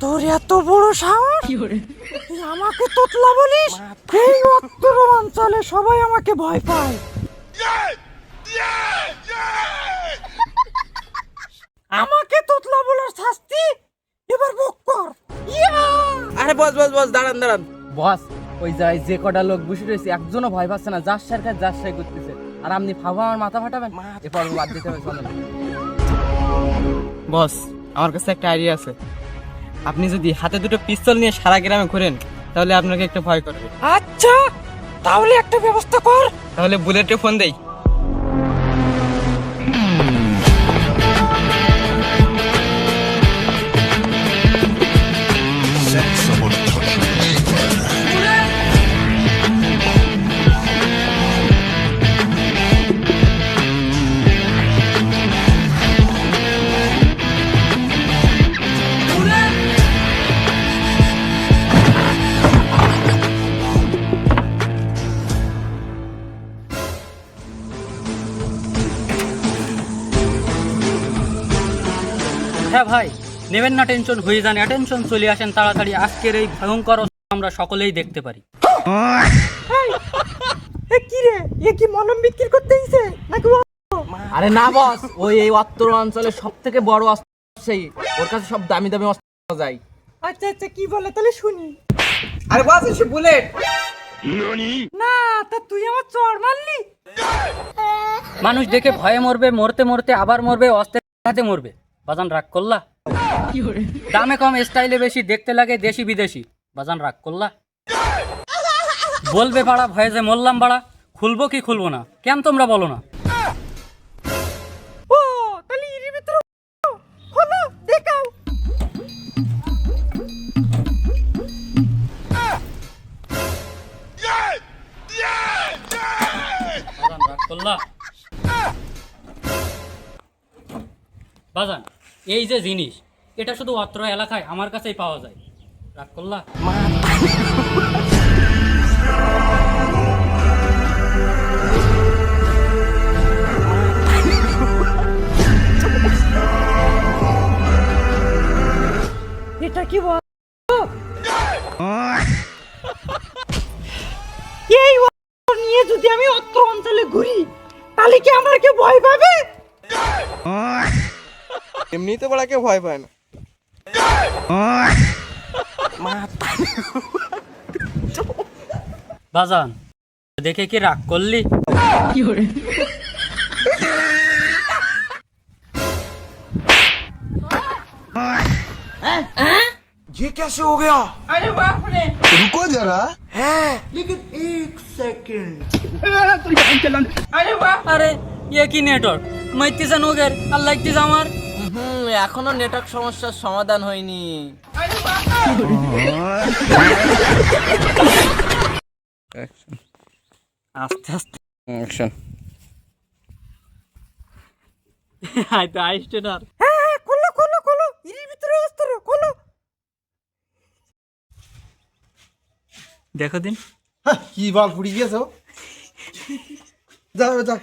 তোর এত বড় সাহস, তুই আমাকে তোতলা বলিস? এই উত্তর অঞ্চলে সবাই আমাকে ভয় পায়। আমাকে তোতলা বলার শাস্তি এবার ভোগ কর। আরে বস বস বস দাঁড়ান দাঁড়ান। বস, ওই যে কটা লোক বসে রয়েছে একজনও ভয় পাচ্ছে না, যার সরকার যার সাই করতেছে, আর আপনি ভাবো আমার মাথা ফাটাবেন? এরপর বাদ দিতে হবে, চলেন। বস, আমার কাছে একটা আইডিয়া আছে। আপনি যদি হাতে দুটো পিস্তল নিয়ে সারা গ্রামে ঘোরেন তাহলে আপনাকে একটু ভয় করবে। আচ্ছা, তাহলে একটা ব্যবস্থা কর। তাহলে বুলেটে ফোন দেই। হ্যাঁ ভাই, নেবেন না টেনশন, হয়ে যান অ্যাটেনশন, চলে আসেন তাড়াতাড়ি, আজকের এই ভয়ঙ্কর আমরা সকলেই দেখতে পারি। কি রে, এ কি মলম বিক্রি করতে এসে নাকি? আরে না বস, ওই এই অত্তর অঞ্চলের সব থেকে বড় অস্ত্র, সেই ওর কাছে সব দামি দামি অস্ত্র পাওয়া যায়। আচ্ছা আচ্ছা, কি বলে তাহলে শুনি। আরে বস, এসে বুলেট। না, তা তুই আমার চড় মারলি? মানুষ দেখে ভয়ে মরবে, মরতে মরতে আবার মরবে, অস্ত্রের হাতে মরবে। বাজান রাগ করলা? দামে কম, স্টাইলে বেশি, দেখতে লাগে দেশি বিদেশি। বাজান রাগ করলা? বলবে পাড়া ভয়ে যে মরলাম বাড়া, খুলবো কি খুলবো না, কেন তোমরা বলো না? ও তাহলে এর ভিতরে হলো, দেখাও। বাজান রাগ করলা? বাজান, এই যে জিনিস, এটা শুধু অত্র এলাকায় আমার কাছেই পাওয়া যায়। রাগ করলা? এটা কি বল? এই অস্ত্র নিয়ে যদি আমি অত্র অঞ্চলে ঘুরি তাহলে কি আমার কেউ ভয় পাবে? এমনিতে বড়া কেউ ভয় পায় না। বাজান, দেখে কি রাগ করলি? ये कैसे हो गया? আরে বাপ রে, रुको जरा। है लेकिन एक सेकंड। আরে বাপ, আরে ইয়ে কি নেটওয়ার্ক মাইতেছে নোগের আর লাগতেছে আমার। এখনো নেটওয়ার্ক সমস্যার সমাধান হয়নি। আস্তে আস্তে অ্যাকশন। আইতো আইস্টে না। হ্যাঁ, খোলো খোলো খোলো, এর ভিতরে অস্ত্র খোলো। দেখো দিন। কি বাল ফুড়ি গিয়েছো? যাও যাও।